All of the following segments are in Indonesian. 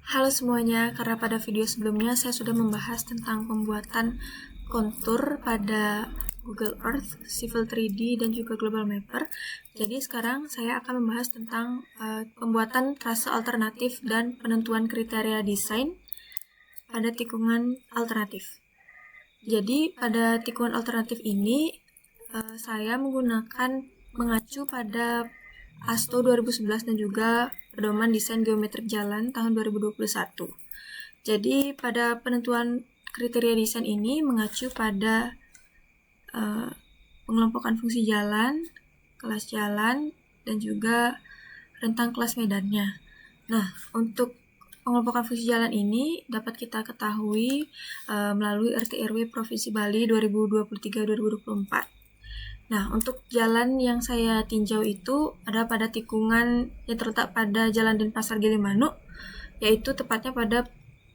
Halo semuanya, karena pada video sebelumnya saya sudah membahas tentang pembuatan kontur pada Google Earth, Civil 3D, dan juga Global Mapper. Jadi sekarang saya akan membahas tentang pembuatan trase alternatif dan penentuan kriteria desain pada tikungan alternatif. Jadi pada tikungan alternatif ini saya mengacu pada ASTO 2011 dan juga Pedoman Desain Geometrik Jalan tahun 2021. Jadi pada penentuan kriteria desain ini mengacu pada pengelompokan fungsi jalan, kelas jalan, dan juga rentang kelas medannya. Nah, untuk pengelompokan fungsi jalan ini dapat kita ketahui melalui RT/RW Provinsi Bali 2023-2024. Nah, untuk jalan yang saya tinjau itu ada pada tikungan yang terletak pada Jalan Denpasar Gilimanuk, yaitu tepatnya pada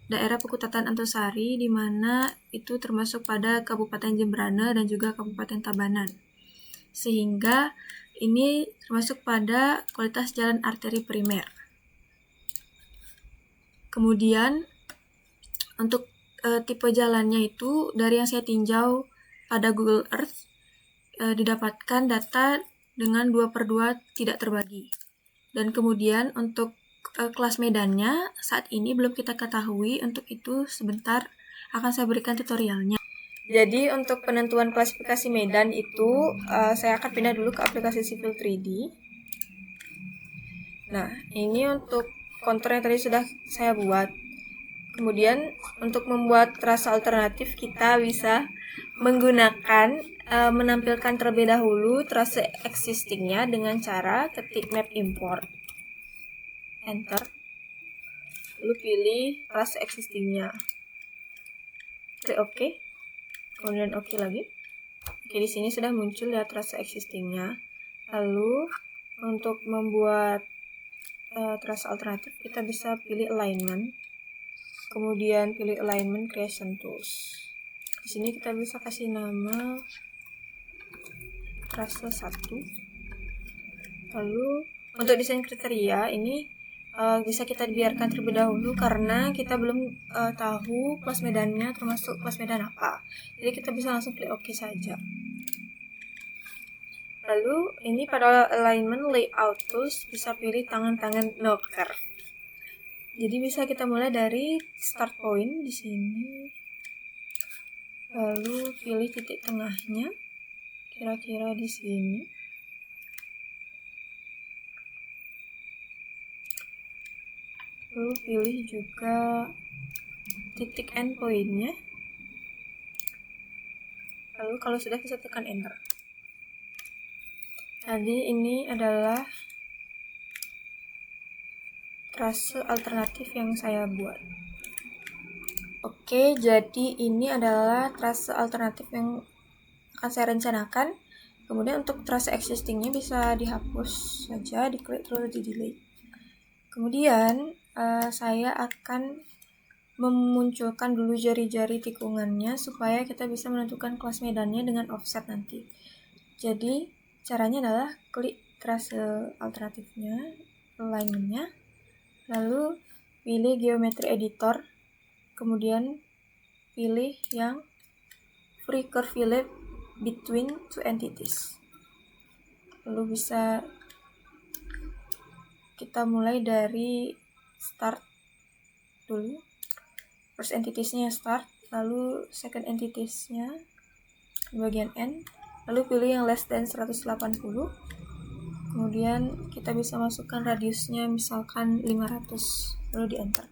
daerah Pekutatan Antasari, di mana itu termasuk pada Kabupaten Jembrana dan juga Kabupaten Tabanan. Sehingga ini termasuk pada kualitas jalan arteri primer. Kemudian untuk tipe jalannya itu dari yang saya tinjau pada Google Earth didapatkan data dengan 2/2 tidak terbagi. Dan kemudian untuk kelas medannya saat ini belum kita ketahui, untuk itu sebentar akan saya berikan tutorialnya. Jadi untuk penentuan klasifikasi medan itu saya akan pindah dulu ke aplikasi Civil 3D. Nah, ini untuk kontur yang tadi sudah saya buat. Kemudian untuk membuat trase alternatif kita bisa menggunakan menampilkan terlebih dahulu trase existingnya dengan cara ketik map import, enter, lalu pilih trase existingnya, klik OK, kemudian OK lagi. Oke, di sini sudah muncul ya trase existingnya. Lalu untuk membuat trase alternatif kita bisa pilih alignment, kemudian pilih alignment creation tools. Di sini kita bisa kasih nama trase 1. Lalu untuk desain kriteria ini bisa kita biarkan terlebih dahulu karena kita belum tahu kelas medannya termasuk kelas medan apa. Jadi kita bisa langsung klik OK saja. Lalu ini pada alignment layout tools bisa pilih tangan-tangan no curve. Jadi bisa kita mulai dari start point di sini. Lalu pilih titik tengahnya kira-kira di sini. Lalu pilih juga titik endpoint-nya. Lalu kalau sudah bisa tekan enter. Jadi ini adalah trase alternatif yang saya buat. Oke, jadi ini adalah trase alternatif yang akan saya rencanakan. Kemudian untuk trase existingnya bisa dihapus saja, diklik terus di delete. Kemudian saya akan memunculkan dulu jari-jari tikungannya supaya kita bisa menentukan kelas medannya dengan offset nanti. Jadi caranya adalah klik trase alternatifnya, alignment-nya, lalu pilih geometry editor, kemudian pilih yang free curve fillet between two entities. Lalu bisa kita mulai dari start dulu, first entities-nya start, lalu second entities-nya bagian end, lalu pilih yang less than 180, kemudian kita bisa masukkan radiusnya misalkan 500, lalu di enter.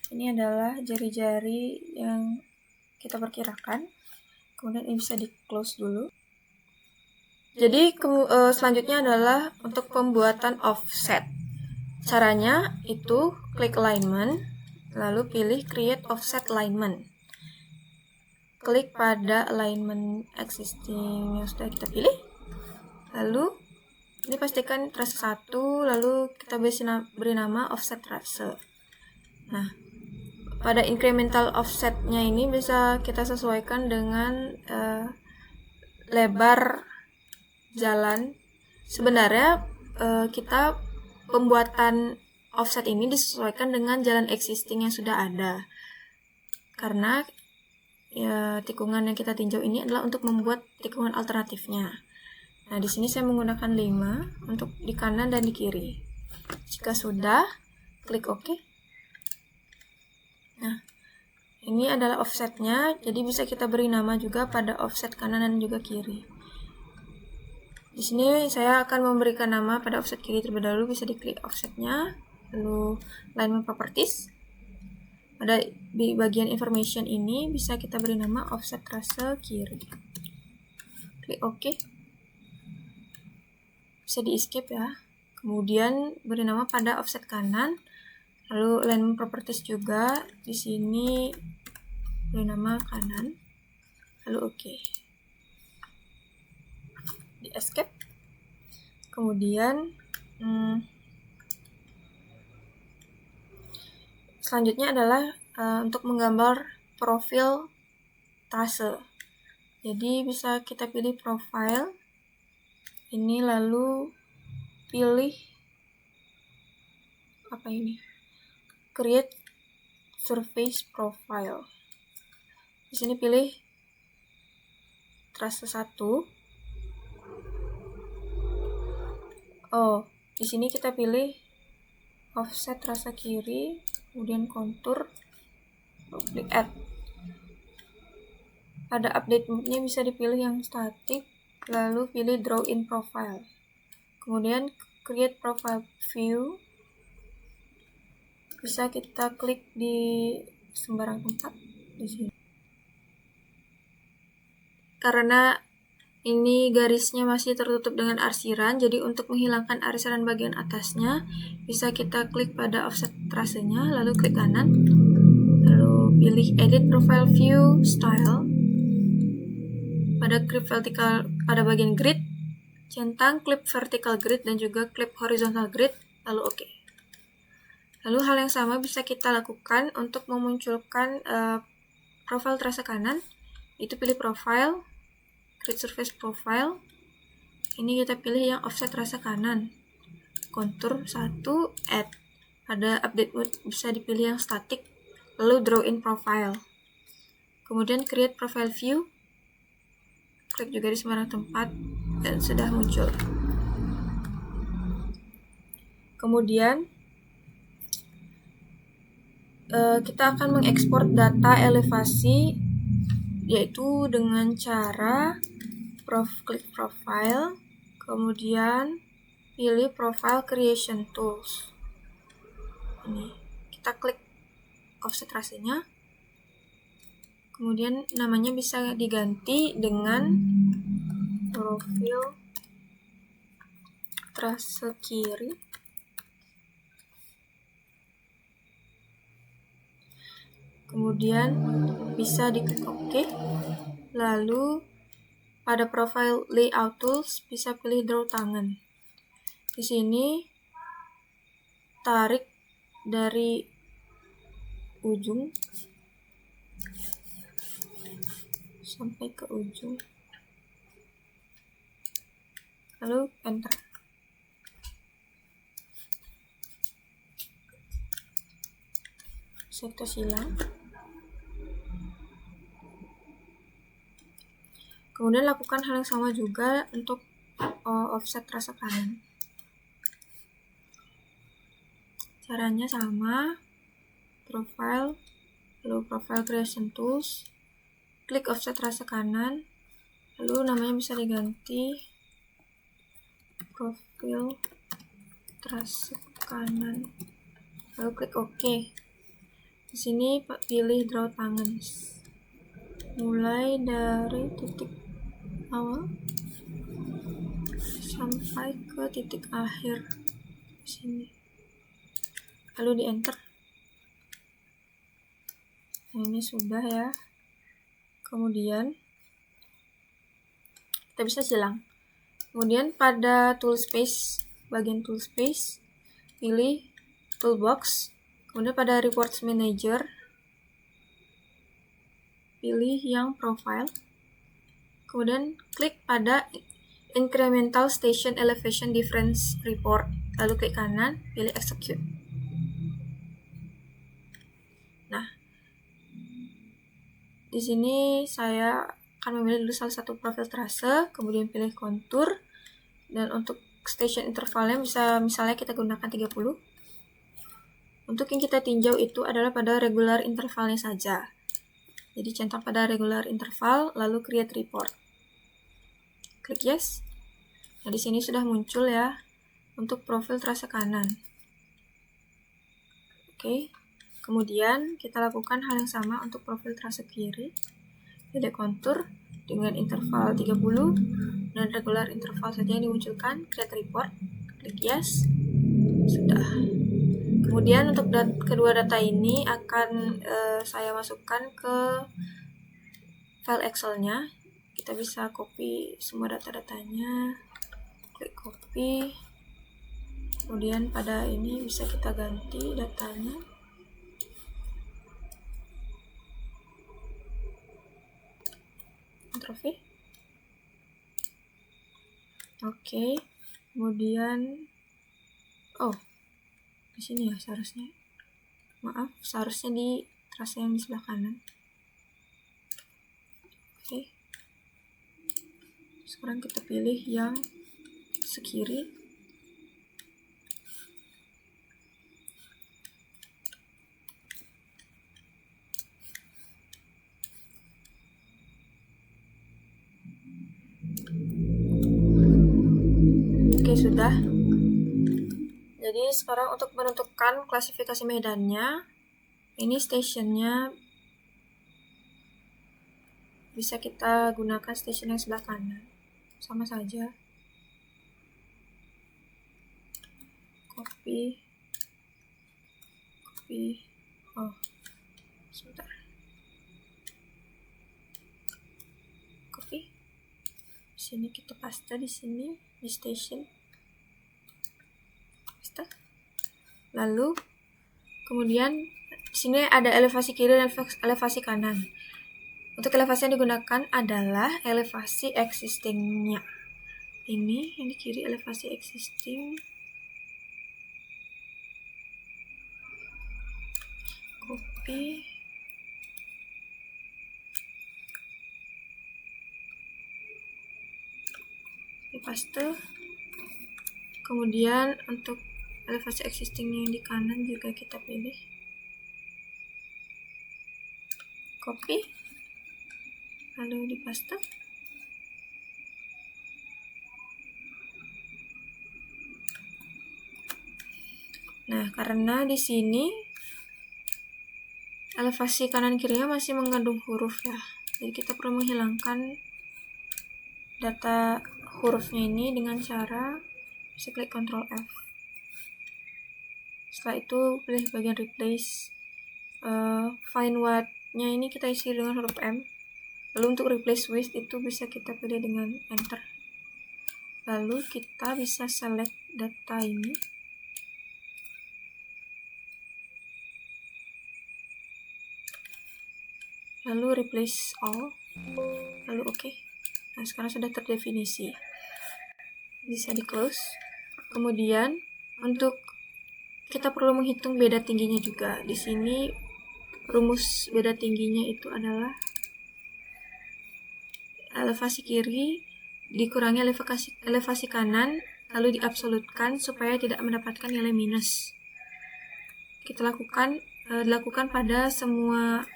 Ini adalah jari-jari yang kita perkirakan. Kemudian ini bisa di close dulu. Jadi selanjutnya adalah untuk pembuatan offset. Caranya itu klik alignment, lalu pilih create offset alignment. Klik pada alignment existing yang sudah kita pilih. Lalu ini pastikan trase 1, lalu kita beri nama offset trase. Nah, pada incremental offsetnya ini bisa kita sesuaikan dengan lebar jalan. Sebenarnya kita pembuatan offset ini disesuaikan dengan jalan existing yang sudah ada. Karena ya, tikungan yang kita tinjau ini adalah untuk membuat tikungan alternatifnya. Nah, di sini saya menggunakan 5 untuk di kanan dan di kiri. Jika sudah, klik OK. Nah, ini adalah offsetnya, jadi bisa kita beri nama juga pada offset kanan dan juga kiri. Di sini saya akan memberikan nama pada offset kiri terlebih dahulu, bisa diklik offsetnya, lalu alignment properties. Pada di bagian information ini bisa kita beri nama offset trase kiri. Klik OK. Bisa di escape ya. Kemudian beri nama pada offset kanan, lalu alignment properties juga. Di sini beri nama kanan, lalu OK. Di escape. Kemudian selanjutnya adalah untuk menggambar profil trase. Jadi bisa kita pilih profile ini, lalu pilih apa ini, create surface profile. Di sini pilih trase 1. Di sini kita pilih offset trase kiri, kemudian kontur, klik add. Pada update mode-nya bisa dipilih yang static, lalu pilih draw in profile. Kemudian create profile view, bisa kita klik di sembarang tempat di sini. Karena ini garisnya masih tertutup dengan arsiran, jadi untuk menghilangkan arsiran bagian atasnya, bisa kita klik pada offset trasenya, lalu klik kanan, lalu pilih edit profile view style. Pada clip vertikal pada bagian grid, centang clip vertical grid dan juga clip horizontal grid, lalu OK. Lalu hal yang sama bisa kita lakukan untuk memunculkan profil trase kanan. Itu pilih profile, create surface profile. Ini kita pilih yang offset trase kanan. Kontur 1, add. Pada update mode bisa dipilih yang static, lalu draw in profile. Kemudian create profile view. Klik juga di sembarang tempat dan sudah muncul. Kemudian kita akan mengekspor data elevasi, yaitu dengan cara klik profile, kemudian pilih profile creation tools. Ini kita klik offset trasenya. Kemudian namanya bisa diganti dengan profil trase kiri. Kemudian bisa diklik OK. Lalu pada profile layout tools bisa pilih draw tangan. Di sini tarik dari ujung sampai ke ujung, lalu enter. Kita silang. Kemudian lakukan hal yang sama juga untuk offset trase kanan. Caranya sama, profile, lalu profile creation tools, klik offset trase kanan, lalu namanya bisa diganti profil trase kanan, lalu klik OK. Di sini pilih draw tangan, mulai dari titik awal sampai ke titik akhir di sini, lalu di enter. Nah, ini sudah ya. Kemudian kita bisa silang. Kemudian pada tool space, bagian tool space, pilih toolbox. Kemudian pada reports manager, pilih yang profile. Kemudian klik pada incremental station elevation difference report. lalu klik kanan, pilih execute. Nah, di sini saya akan memilih dulu salah satu profil trase, kemudian pilih kontur, dan untuk station intervalnya bisa misalnya kita gunakan 30. Untuk yang kita tinjau itu adalah pada regular intervalnya saja. Jadi centang pada regular interval, lalu create report. Klik yes. Nah, di sini sudah muncul ya untuk profil trase kanan. Oke. Kemudian kita lakukan hal yang sama untuk profil trase kiri. Pilih kontur dengan interval 30 dan regular interval saja yang dimunculkan, create report. Klik yes. Sudah. Kemudian untuk kedua data ini akan saya masukkan ke file Excel-nya. Kita bisa copy semua data-datanya, klik copy. Kemudian pada ini bisa kita ganti datanya. Ctrl V. Oke. Kemudian di sini ya seharusnya. Maaf, seharusnya di trase yang di sebelah kanan. Oke. Sekarang kita pilih yang sekiri. Oke, sudah. Jadi sekarang untuk menentukan klasifikasi medannya, ini stationnya bisa kita gunakan station yang sebelah kanan. Sama saja. Copy. Sebentar. Copy. Sini kita paste di sini di station. Paste. Lalu kemudian di sini ada elevasi kiri dan elevasi kanan. Untuk elevasi yang digunakan adalah elevasi existingnya. Ini yang di kiri elevasi existing. Copy. Paste. Kemudian untuk elevasi existing yang di kanan juga kita pilih. Copy. Lalu dipaste. Nah, karena di sini elevasi kanan kirinya masih mengandung huruf ya. Jadi kita perlu menghilangkan data hurufnya ini dengan cara bisa klik Ctrl F. Setelah itu pilih bagian replace. Find what-nya ini kita isi dengan huruf M. Lalu untuk replace with itu bisa kita pilih dengan enter. Lalu kita bisa select data ini. Lalu replace all. Lalu oke. Nah, sekarang sudah terdefinisi. Bisa di close. Kemudian untuk kita perlu menghitung beda tingginya juga. Di sini rumus beda tingginya itu adalah elevasi kiri dikurangi elevasi kanan, lalu diabsolutkan supaya tidak mendapatkan nilai minus. Kita dilakukan pada semua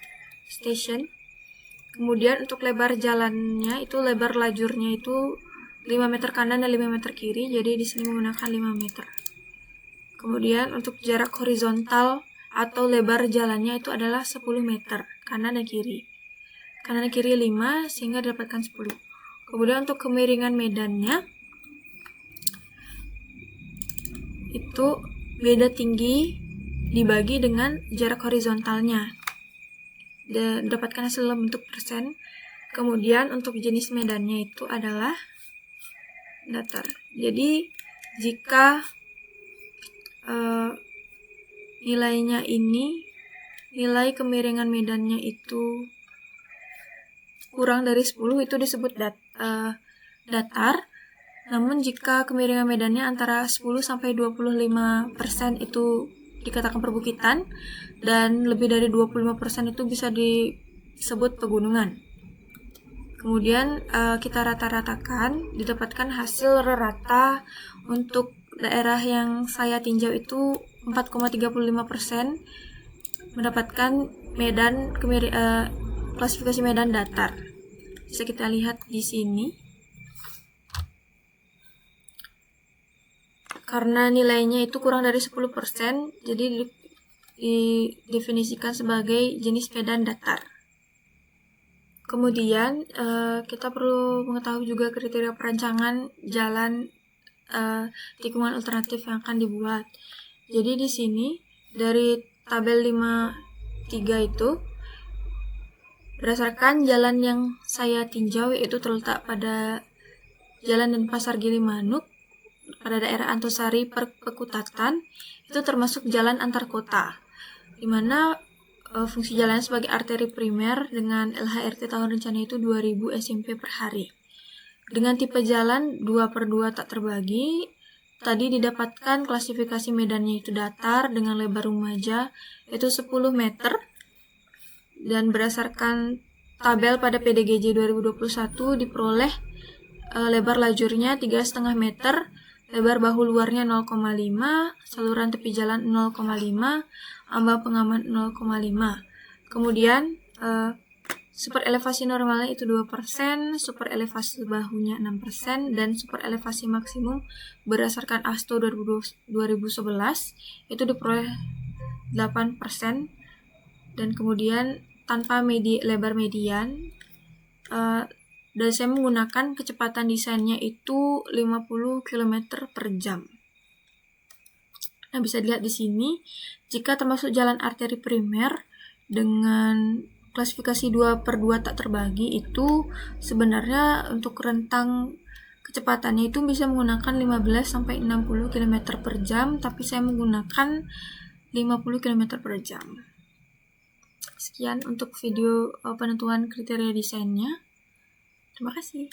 station. Kemudian untuk lebar jalannya itu lebar lajurnya itu 5 meter kanan dan 5 meter kiri, jadi di sini menggunakan 5 meter. Kemudian untuk jarak horizontal atau lebar jalannya itu adalah 10 meter kanan dan kiri. Kanan dan kiri 5 sehingga dapatkan 10. Kemudian untuk kemiringan medannya itu beda tinggi dibagi dengan jarak horizontalnya. Dapatkan hasil dalam bentuk persen. Kemudian untuk jenis medannya itu adalah datar. Jadi jika nilainya ini, nilai kemiringan medannya itu kurang dari 10 itu disebut datar. Namun jika kemiringan medannya antara 10-25% itu dikatakan perbukitan, dan lebih dari 25% itu bisa disebut pegunungan. Kemudian kita rata-ratakan, didapatkan hasil rata untuk daerah yang saya tinjau itu 4,35% mendapatkan medan klasifikasi medan datar. Bisa kita lihat di sini. Karena nilainya itu kurang dari 10%, jadi didefinisikan sebagai jenis medan datar. Kemudian kita perlu mengetahui juga kriteria perancangan jalan tikungan alternatif yang akan dibuat. Jadi di sini dari tabel 53 itu, berdasarkan jalan yang saya tinjau yaitu terletak pada Jalan Denpasar Gilimanuk pada daerah Antosari Perkutatan, itu termasuk jalan antar kota, di mana fungsi jalan sebagai arteri primer dengan LHRT tahun rencana itu 2000 SMP per hari. Dengan tipe jalan 2/2 tak terbagi, tadi didapatkan klasifikasi medannya itu datar dengan lebar remaja itu 10 meter, dan berdasarkan tabel pada PDGJ 2021 diperoleh lebar lajurnya 3,5 meter, lebar bahu luarnya 0,5, saluran tepi jalan 0,5, ambang pengaman 0,5. Kemudian super elevasi normalnya itu 2%, super elevasi bahunya 6%, dan super elevasi maksimum berdasarkan ASTO 2011 itu diperoleh 8%. Dan kemudian tanpa lebar median, dan saya menggunakan kecepatan desainnya itu 50 km per jam. Nah, bisa dilihat di sini, jika termasuk jalan arteri primer dengan klasifikasi 2/2 tak terbagi itu sebenarnya untuk rentang kecepatannya itu bisa menggunakan 15-60 km per jam, tapi saya menggunakan 50 km per jam. Sekian untuk video penentuan kriteria desainnya. Terima kasih.